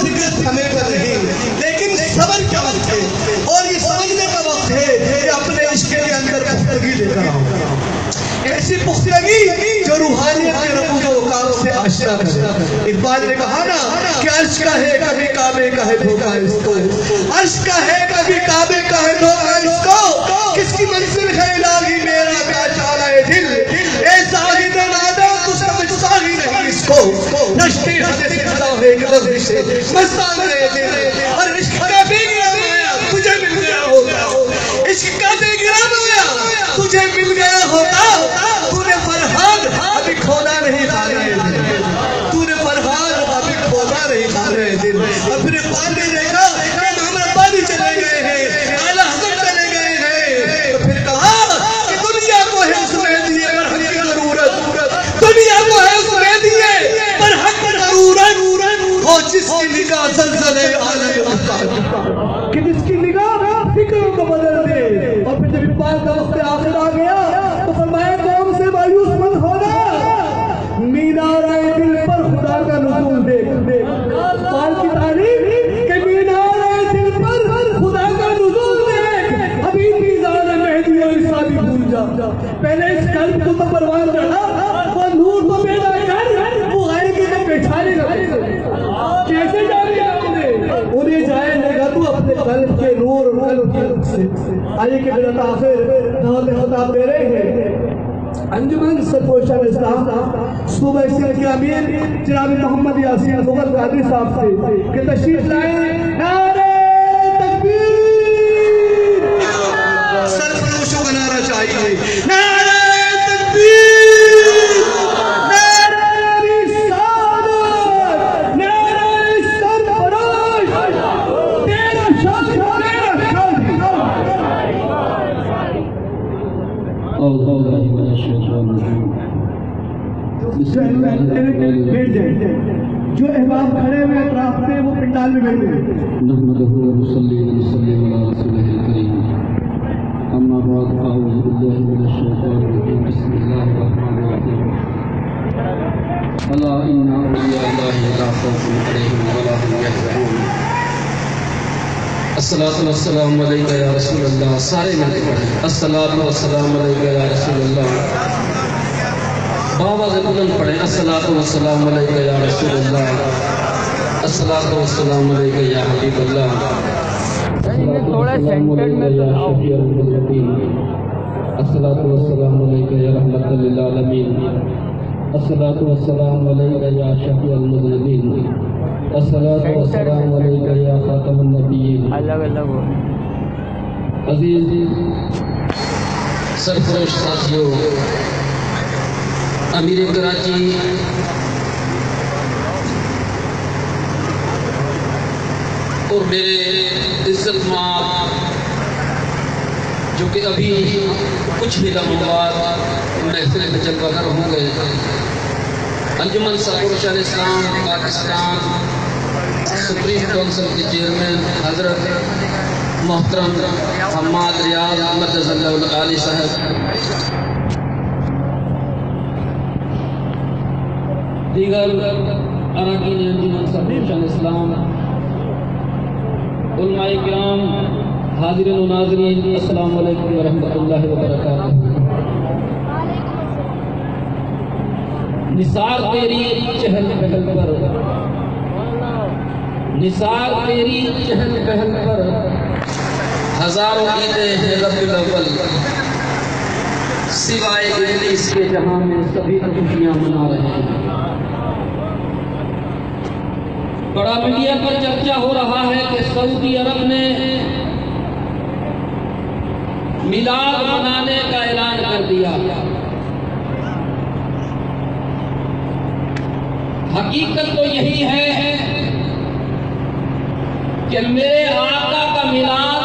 ذکر ہمیں پر نہیں، لیکن صبر کا وقت ہے اور یہ سمجھنے کا وقت ہے کہ اپنے عشق کے اندر پختگی لے کر آؤ، ایسی پختگی جو روحانیت کے رموز و اوقات سے آشنا کرے۔ اقبال نے کہا نا کہ عرش کا ہے کبھی کعبے کا ہے دھوکہ اس کو، عرش کا ہے کبھی کعبے کا ہے دھوکہ اس کو، کس کی منزل ہے الہی میرا بیچارہ دل، اے زاہد نادا تو سمجھ ساہی نہیں اس کو، نشتی حد سکھتا ہے ایک لفظ سے مستان رہے دل، اور عشق کا بے گرام آیا تجھے مل گیا ہوتا، عشق کا بے گرام آیا تجھے مل گیا ہوتا، تو نے فرحان ابھی کھونا نہیں کھا رہے دل، تو نے فرحان ابھی کھونا نہیں کھا رہے دل۔ اور پھر اقبال نے دیکھا کہ امام ربانی چلے گئے ہیں، اعلیٰ حضرت چلے گئے ہیں، تو پھر کہا کہ دنیا کو ہے اس میں دیے پر حق کی ضرورت، دنیا کو ہے اس میں دیے پر حق کی ضرورت، ہو جس کی نگاہ زلزلے عالم افکار، کہ جس کی نگاہ فکروں کو بدل دے۔ اور پھر جب اقبال کا وقت آخر آ گیا تو فرمایا قوم سے مایوس مت ہونا، مینارۂ دل پر خدا کا نزول دیکھ، اقبال کی تعریف کہ مینارۂ دل پر خدا کا نزول دیکھ، ابھی میزان مہدی اور عیسیٰ بھی بھول جا، پہلے اس قلب کو تو پروان چڑھا، وہ نور کو پیدا کر، وہ غیر کی تو پہچانے لگے، کیسے جانے انہیں جائے لگا تو اپنے قلب کے نور اور قلب کے رخ سے۔ آئیے کہ میرا آخر دعوت خطاب دے رہے ہیں انجمن سرپوشان اسلام صوبہ سندھ کے امیر جناب محمد یاسین مغل قادری صاحب سے کہ تشریف لائیں، نعرہ تکبیر، سرفروش و نعرہ چاہیے، نعرہ تکبیر، جو احباب کھڑے ہوئے اطراف پہ وہ پنڈال میں بیٹھے ہیں۔ نحمدہ و نصلی علی رسولہ الکریم، اما بعد اعوذ باللہ من الشیطان الرجیم، بسم اللہ الرحمن الرحیم، الا ان اولیاء اللہ لا خوف علیہم ولا هم یحزنون۔ الصلاۃ والسلام علیک یا رسول اللہ، سارے مل کے پڑھیں، الصلاۃ والسلام علیک یا رسول اللہ، بابا سے بلند پڑھیں، الصلاۃ والسلام علیک یا رسول اللہ، الصلاۃ والسلام علیک یا حبیب اللہ، تھوڑا سینٹر میں یا شفیع المذنبین، الصلاۃ والسلام علیک یا رحمۃ للعالمین، الصلاۃ والسلام علیک یا شفیع المذنبین، الصلاۃ والسلام علیک یا خاتم النبیین۔ الگ الگ ہو عزیز سرفروش ساتھیوں، امیر کراچی اور میرے عزت مآب جو کہ ابھی کچھ ہی لمحوں بعد محفل میں جلوہ گر ہوں گے، انجمن سرفروشان اسلام پاکستان سپریم کونسل کے چیئرمین حضرت محترم حماد ریاض مدد اللہ العالی صاحب، دیگر اراکین انجمن سرفروشان اسلام، علماء کرام، حاضرین و ناظرین، السلام علیکم ورحمۃ اللہ وبرکاتہ۔ نثار تیری چہل پہل پر، نثار تیری چہل پہل پر، ہزاروں عیدیں ہیں ربیع الاول، سوائے ابلیس کے جہاں میں سبھی خوشیاں منا رہے ہیں۔ بڑا میڈیا پر چرچا ہو رہا ہے کہ سعودی عرب نے میلاد منانے کا اعلان کر دیا۔ حقیقت تو یہی ہے کہ میرے آقا کا میلاد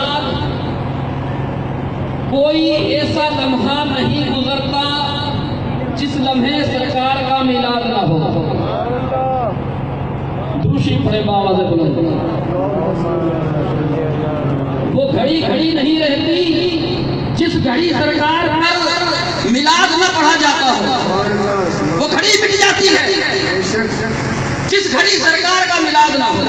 کوئی ایسا لمحہ نہیں گزرتا جس لمحے سرکار کا میلاد نہ ہو۔ دوسری پڑھے بابا سے بلند، وہ گھڑی کھڑی نہیں رہتی جس گھڑی سرکار پر میلاد نہ پڑھا جاتا ہو، وہ گھڑی مٹ جاتی ہے جس گھڑی سرکار کا میلاد نہ ہو۔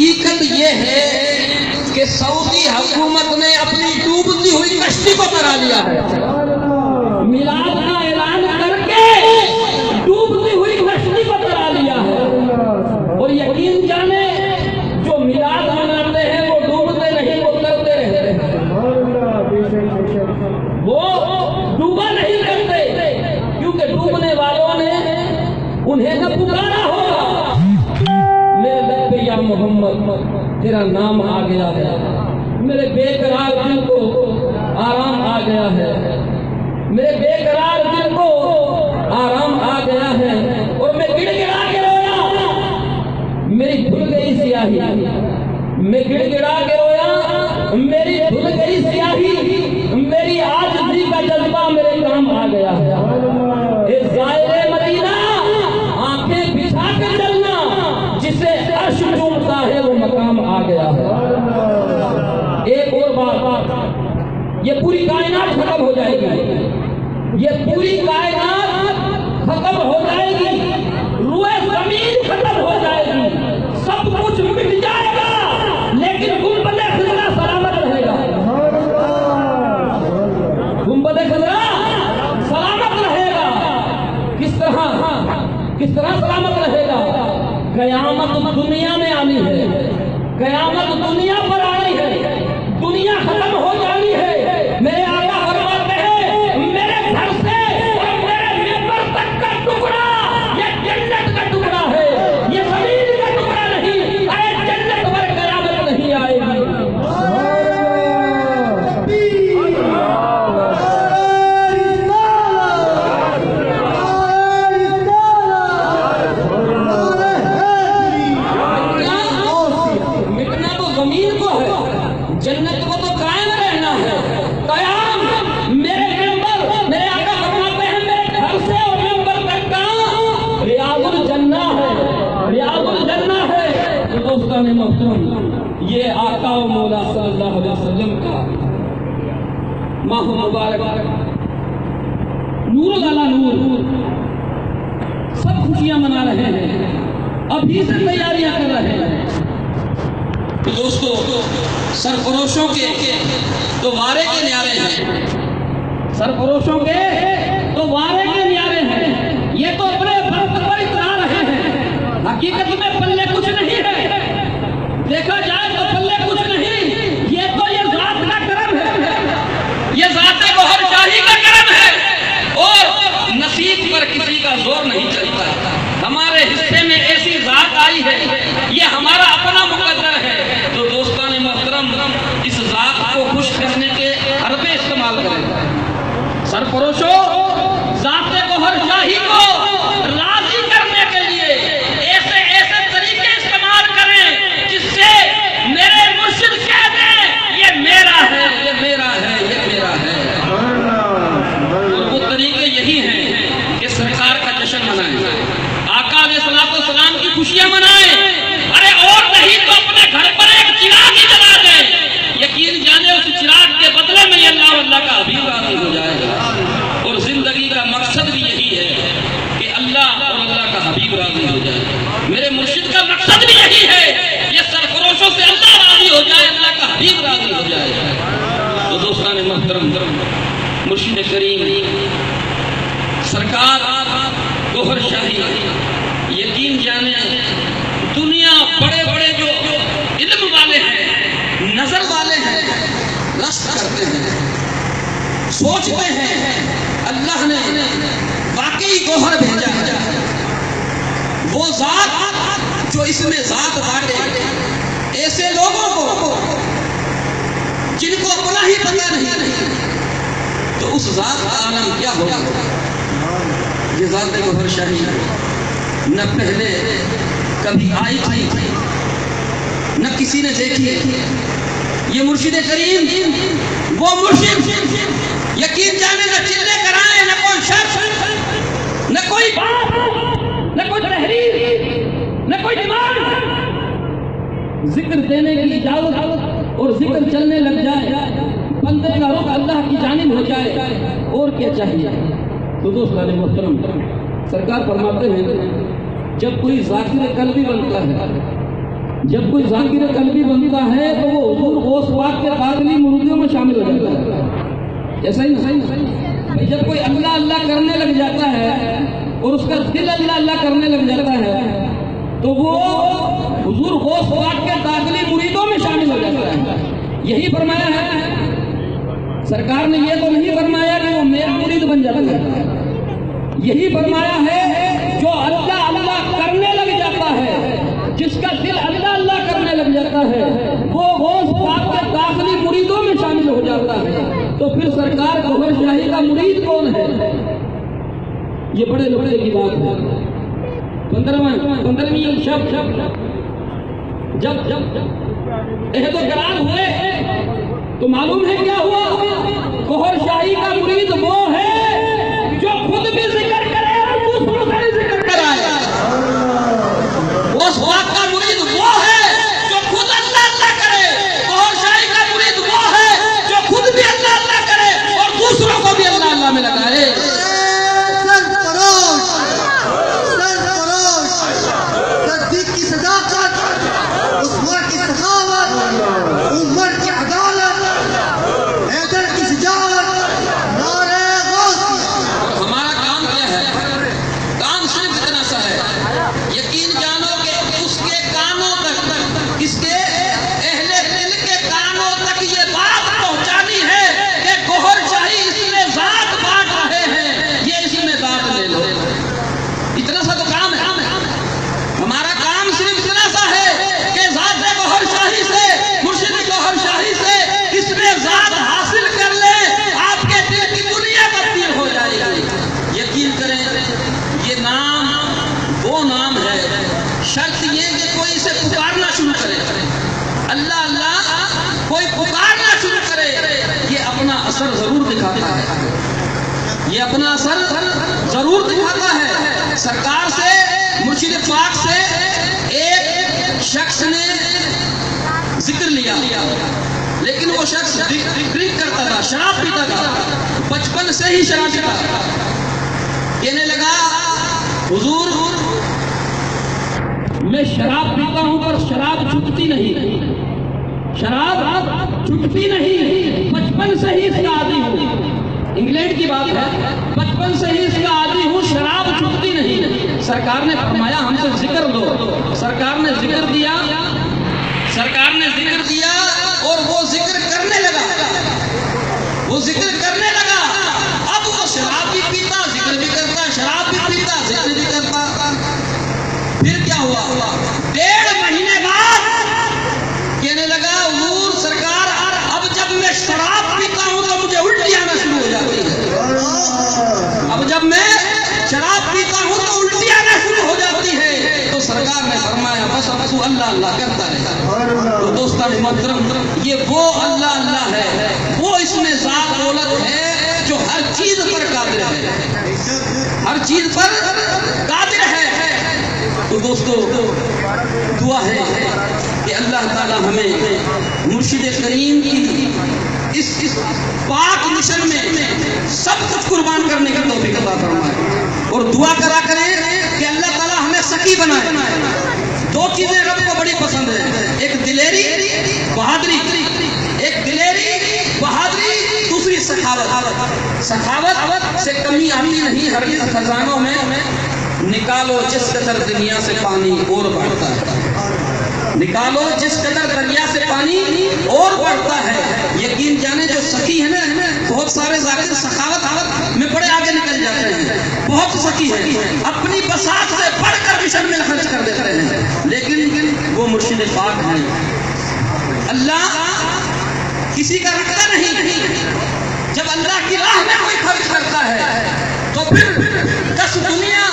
حقیقت یہ ہے کہ سعودی حکومت نے اپنی ڈوبتی ہوئی کشتی کو ترا لیا ہے. میلاد کا اعلان کر کے ڈوبتی ہوئی کشتی کو ترا لیا ہے. اور یقین جانے جو میلاد مناتے ہیں وہ ڈوبتے نہیں، وہ ترتے رہتے ہیں. وہ ڈوبا نہیں کرتے، کیونکہ ڈوبنے والوں نے انہیں نہ پکارا ہوگا. میرے لب پہ یا محمد تیرا نام آ گیا ہے، میرے بے قرار دل کو آرام آ گیا ہے، میرے بے قرار دل کو آرام آ گیا ہے. اور میں گڑ گڑا کے رویا، میری دھل گئی سیاہی. میں گڑ گڑا کے رویا، میری دھل گئی سیاہی. میری عاجزی کا جذبہ میرے کام آ گیا ہے. اے زائر مدینہ آنکھیں بچھا کے چلنا، جسے عرش چومتا ہے وہ مقام آ گیا ہے. ایک اور بات، یہ پوری کائنات ختم ہو جائے گی، یہ پوری کائنات ختم ہو جائے گی، روئے زمین ختم ہو جائے گی، سب کچھ مٹ جائے گا، لیکن گنبد خضرا سلامت رہے گا. گنبد خضرا سلامت رہے گا. کس طرح سلامت رہے گا؟ قیامت دنیا میں آنی ہے، قیامت دنیا پر آنی ہے، دنیا ختم ہو جانی ہے. میرے آقا فرماتے ہیں میرے گھر سے اور میرے ممبر تک کا ٹکڑا یہ جنت کا ٹکڑا ہے، یہ زمین کا ٹکڑا نہیں. اے جنت پر قیامت نہیں آئے گی. مٹنا تو زمین کو ہے، جنت کو تو قائم رہنا ہے. قیام میرے ممبر، میرے آقا فرماتے ہیں میرے گھر سے اور ممبر تک کا ریاض الجنہ ہے، ریاض الجنہ ہے. دوستان محترم، یہ آقا و مولا صلی اللہ علیہ وسلم کا ماہ مبارک نور والا نور، سب خوشیاں منا رہے ہیں، ابھی سے تیاریاں کر رہے ہیں. دوستو سرفروشوں کے تو وارے کے نیارے ہیں، سرفروشوں کے تو وارے کے نیارے ہیں. یہ تو اپنے فرق پر اترا رہے ہیں، حقیقت میں پلے کچھ نہیں ہے. دیکھا جائے تو پلے کچھ نہیں. یہ تو یہ ذات کا کرم ہے، یہ ذات گوہر شاہی کا کرم ہے، اور نصیب پر کسی کا زور نہیں چلتا. ہمارے حصے میں ایسی ذات آئی ہے، یہ ہمارا اپنا مقدر ہے. تو دوستان محترم، اس ذات کو خوش کرنے کے حربے استعمال کریں. سرفروشوں، ذات گوہر شاہی کو راضی کرنے کے لیے ایسے طریقے استعمال کریں جس سے میرے مرشد کہہ دیں یہ میرا ہے، یہ میرا ہے، یہ میرا ہے. اور وہ طریقے یہی ہیں کہ سرکار کا جشن منائیں، آقا علیہ السلام کی خوشیاں منائیں. ارے اور نہیں تو اپنے گھر پر ایک چراغ ہی جلا دیں، یقین جانے اس چراغ کے بدلے میں یہ اللہ کا حبیب راضی ہو جائے گا. اور زندگی کا مقصد بھی یہی ہے کہ اللہ اور اللہ کا حبیب راضی ہو جائے. میرے مرشد کا مقصد بھی یہی ہے، یہ سرفروشوں سے اللہ راضی ہو جائے، اللہ کا حبیب راضی ہو جائے. تو دوستان محترم، مرشد کریم سرکار گوہر شاہی، یقین جانے دنیا بڑے بڑے جو علم والے ہیں، نظر والے ہیں، رشک کرتے ہیں، سوچتے ہیں اللہ نے واقعی گوہر بھیجا ہے. وہ ذات جو اس میں ذات بانٹے ایسے لوگوں کو جن کو اپنا ہی پتہ نہیں، تو اس ذات کا عالم کیا ہوگا. یہ ذات گوہر شاہی نہ پہلے کبھی آئی تھی، نہ کسی نے دیکھی. یہ مرشد کریم وہ مرشد، یقین جانے نہ چلے کرائے، نہ کوئی شخص، نہ کوئی بات، نہ کوئی تحریر، نہ کوئی ڈیمانڈ. ذکر دینے کی اجازت اور ذکر چلنے لگ جائے، بندے کا رخ اللہ کی جانب ہو جائے، اور کیا چاہیے. تو دوستان محترم، سرکار فرماتے ہیں جب کوئی ذاکر قلبی بنتا ہے، جب کوئی ذاکر قلبی بنتا ہے تو وہ حضور غوث پاک کے قاتلی مریدوں میں شامل ہو جاتا ہے. ایسا ہی نا؟ جب کوئی اللہ اللہ کرنے لگ جاتا ہے اور اس کا دل اللہ اللہ کرنے لگ جاتا ہے تو وہ حضور غوث پاک کے قاتلی مریدوں میں شامل ہو جاتا ہے. یہی فرمایا ہے سرکار نے. یہ تو نہیں فرمایا کہ وہ میرا مرید بن جاتا ہے. یہی فرمایا ہے جو اللہ اللہ کرنے لگ جاتا ہے, جس کا دل اللہ اللہ کرنے لگ جاتا ہے, وہ غوث پاک کے داخلی مریدوں میں شامل ہو جاتا ہے. تو پھر سرکار گوہر شاہی کا مرید کون ہے؟ یہ بڑے لوٹے کی بات ہے. 15ویں شب جب عہد و قرار ہوئے تو معلوم ہے کیا ہوا؟ گوہر شاہی کا مرید وہ ہے جو خود بھی ذکر کرے اور دوسروں سے بھی ذکر کرائے. غوث پاک کا مرید وہ ہے جو خود اللہ اللہ کرے. گوہر شاہی کا مرید وہ ہے جو خود بھی اللہ اللہ کرے اور دوسروں کو بھی اللہ اللہ میں لگائے. شرط یہ کہ کوئی اسے پکارنا شروع کرے, اللہ اللہ کوئی پکارنا شروع کرے. یہ اپنا اثر ضرور دکھاتا ہے, یہ اپنا اثر ضرور دکھاتا ہے. سرکار سے, مرشد پاک سے ایک شخص نے ذکر لیا, لیکن وہ شخص ڈرنک کرتا تھا, شراب پیتا تھا, بچپن سے ہی شراب پیتا تھا. کہنے لگا حضور میں شراب پیتا ہوں پر شراب چھوٹتی نہیں, شراب چھوٹتی نہیں, بچپن سے ہی اس کا عادی ہوں. انگلینڈ کی بات ہے, بچپن سے ہی اس کا عادی ہوں, شراب چھوٹتی نہیں. سرکار نے فرمایا ہم سے ذکر دو. سرکار نے ذکر دیا, سرکار نے ذکر دیا اور وہ ذکر کرنے لگا, وہ ذکر کرنے لگا. اب وہ شراب بھی پیتا, ذکر بھی کرتا, شراب بھی پیتا, ذکر بھی کرتا. پھر کیا ہوا؟ 1.5 مہینے بعد کہنے لگا حضور سرکار اب جب میں شراب پیتا ہوں تو مجھے الٹی آنا شروع ہو جاتی ہے. اب جب میں شراب پیتا ہوں تو الٹی آنا شروع ہو جاتی ہے. تو سرکار نے فرمایا بس اب تو اللہ اللہ کرتا ہے. تو دوستان محترم, یہ وہ اللہ اللہ ہے, وہ اس میں ذات دولت ہے جو ہر چیز پر قادر ہے, ہر چیز پر قادر ہے. تو دوستو دعا ہے کہ اللہ تعالی ہمیں مرشد کریم کی اس پاک مشن میں سب کچھ قربان کرنے کی توفیق عطا فرمائے. اور دعا کرا کریں کہ اللہ تعالی ہمیں سخی بنائے. 2 چیزیں رب کو بڑی پسند ہیں, ایک دلیری بہادری, ایک دلیری بہادری, دوسری سخاوت. سخاوت سے کمی آتی نہیں. ہر خزانوں میں نکالو جس قدر دنیا سے پانی اور بڑھتا ہے, نکالو جس قدر دریا سے پانی اور بڑھتا ہے. یقین جانے جو سخی ہے نا, بہت سارے ذاکر سخاوت میں بڑے آگے نکل جاتے ہیں, بہت سخی ہے, اپنی بساط سے بڑھ کر مشن میں خرچ کر دیتے ہیں, لیکن وہ مرشد پاک ہیں. اللہ کسی کا رکھتا نہیں. جب اللہ کی راہ میں کوئی خرچ کرتا ہے تو پھر 10 دنیا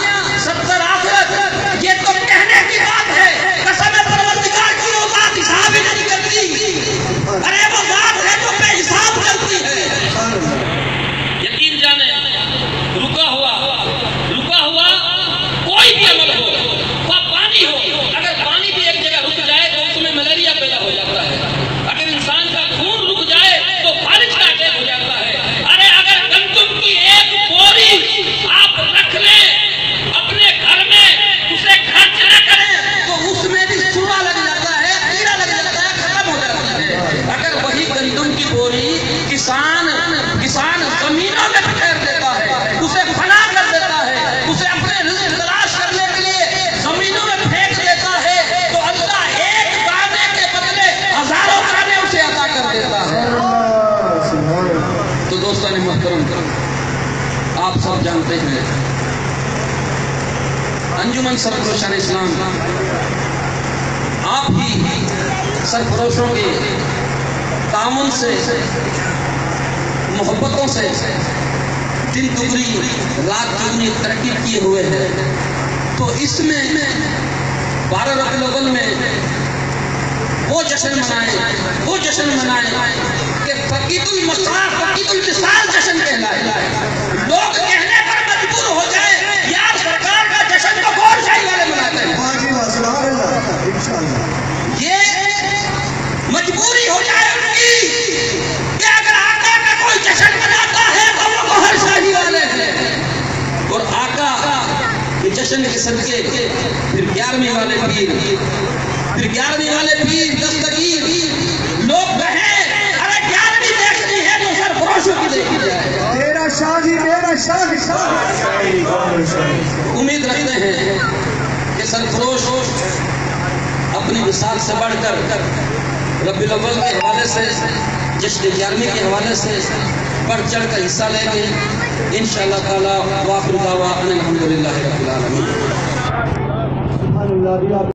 70 آخرت, یہ تو کہنے کی بات ہے. قسم پروردگار کی وہ ذات حساب ہی نہیں کرتی. ارے وہ ذات ہے جو بے حساب کرتی ہے. یقین جانے رکا ہوا کوئی بھی عمل ہو, پانی ہو, اگر پانی بھی ایک جگہ رک جائے تو اس میں ملیریا پیدا ہو جاتا ہے. اگر انسان کا خون رک جائے تو فالج کا اٹیک ہو جاتا ہے. ارے اگر گندم کی ایک بوری آپ رکھ لیں جانتے ہیں انجمن سرفروشان اسلام آپ ہی سرفروشوں کے تعاون سے محبتوں سے دن دگنی رات چگنی ترقی کیے ہوئے ہیں. تو اس میں 12 ربیع الاول میں وہ جشن منائے کہ فقید الوصال جشن کہلائے. لوگ کہنے پر مجبور ہو جائے یار سرکار کا جشن تو گور شاہی والے مناتے ہیں. یہ مجبوری ہو جائے ان کی کہ اگر آقا کا کوئی جشن مناتا ہے تو وہ گوھر شاہی والے ہیں. اور آقا کے جشن کے صدقے پھر 11ویں والے پیر دستگیر لوگ کہیں ارے 11ویں دیکھنی ہے تو سرفروشوں کی دیکھی جائے. میرا شاہی امید رکھتے ہیں کہ سرفروش اپنی مثال سے بڑھ کر ربیع الاول کے حوالے سے جشن 11ویں کے حوالے سے بڑھ چڑھ کر حصہ لیں گے انشاءاللہ تعالی. وآخر دعوانا الحمدللہ رب العالمین.